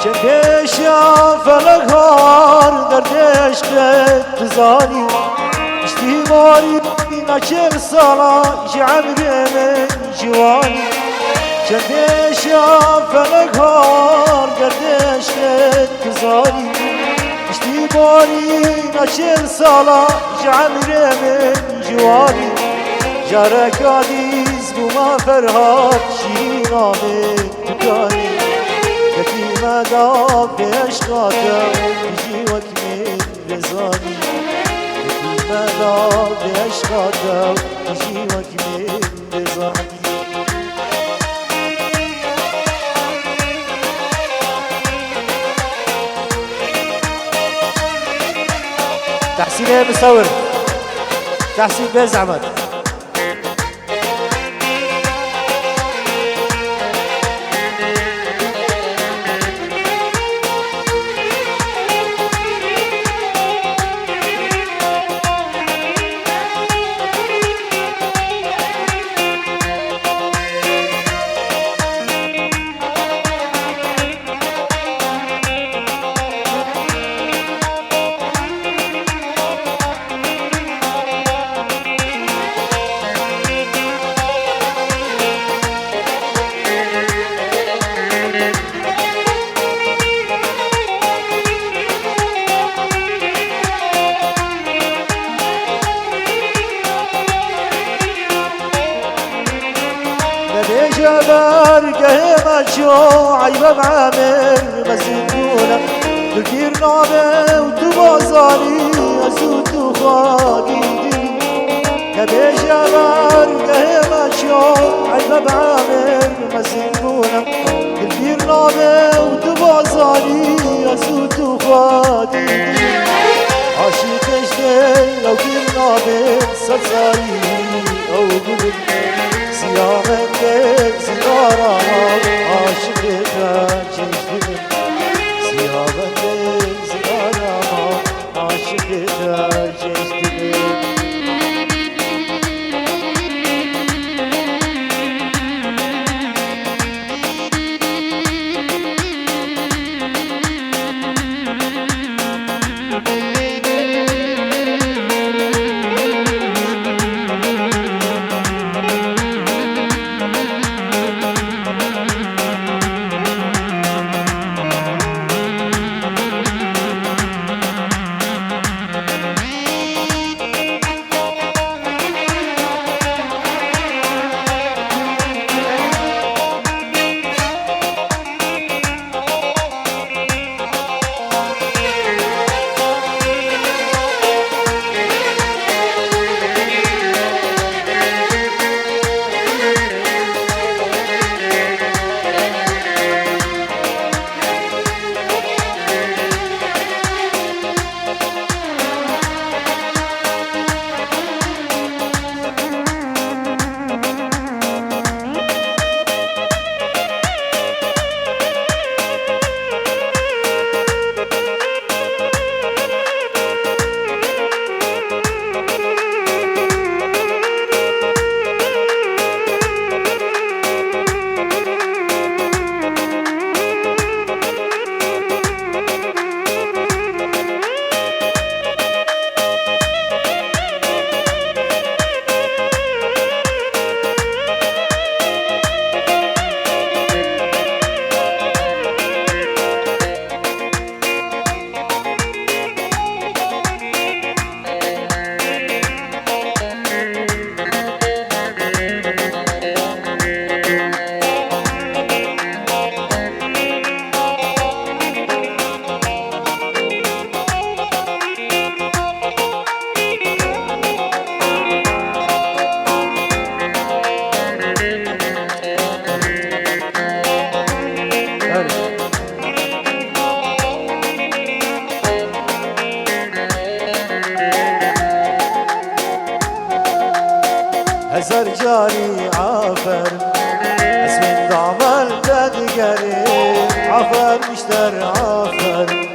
چندش یا فلک هار دردش قد تزانی اشتیماری نچل سالا جعمر من جوانی چندش یا فلک هار دردش قد تزانی اشتیماری نچل سالا جعمر من جوانی جارك عزيز بما فرهاد شيرين عمي تكاني كفي مدى بعشقاته بجيوك من رزاني كفي مدى بعشقاته بجيوك من رزاني تحسين ايه مصور تحسين بيز عمد جبر قهمة شو عيبة بعامر غزيتونا تلكير نابه وتبازالي أزود وخاقي نبي جبر قهمة شو عيبة بعامر غزيتونا تلكير نابه وتبازالي أزود وخاقي عاشق اشتي لو كير نابه سلسالي أو قلب Siyametten zigarama aşıkta çeşdim Siyametten zigarama aşıkta çeşdim ياري عافر اسمين دعمل تدقري عافر مشتر عافر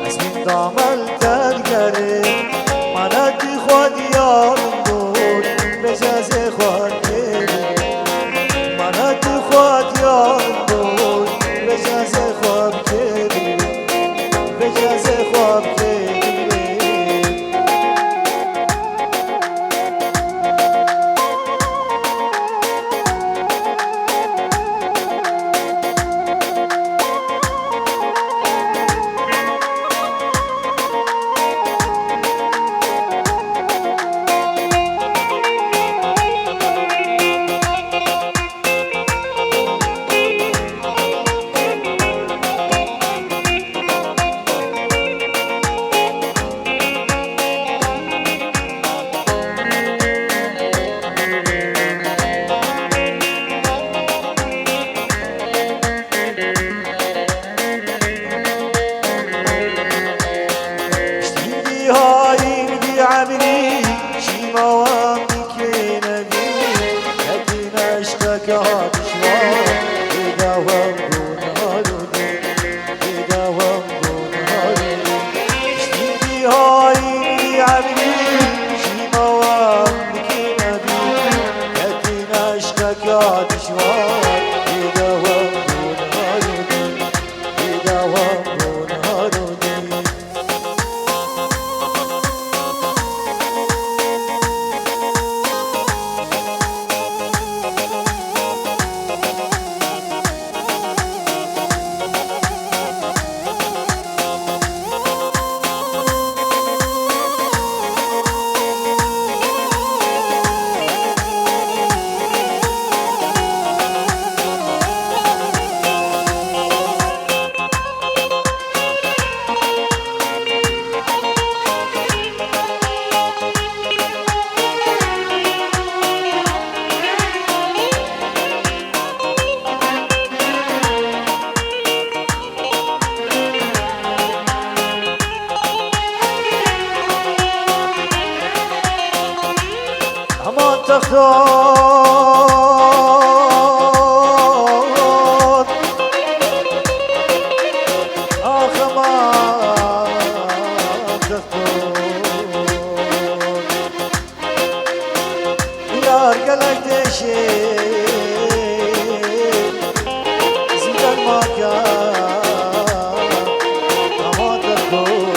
اسمين دعمل تدقري مناتي خود يارم دور بجازي خود كيري مناتي خود يارم دور بجازي خود كيري بجازي خود كيري عمري شي موامك نبي لكن عشقك عطشوان يداوم دون هالودي يداوم دون هالودي اشتيقي هاي عمري شي موامك نبي لكن عشقك عطشوان يداوم دون هالودي يداوم دون هالودي أمان تختار آخ أمان تختار يار قلق دشين زندان ما كان أمان تختار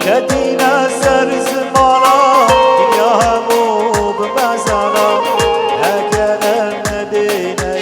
كدينا سر زمانا دنيا همو بمزانا هكذا نبينا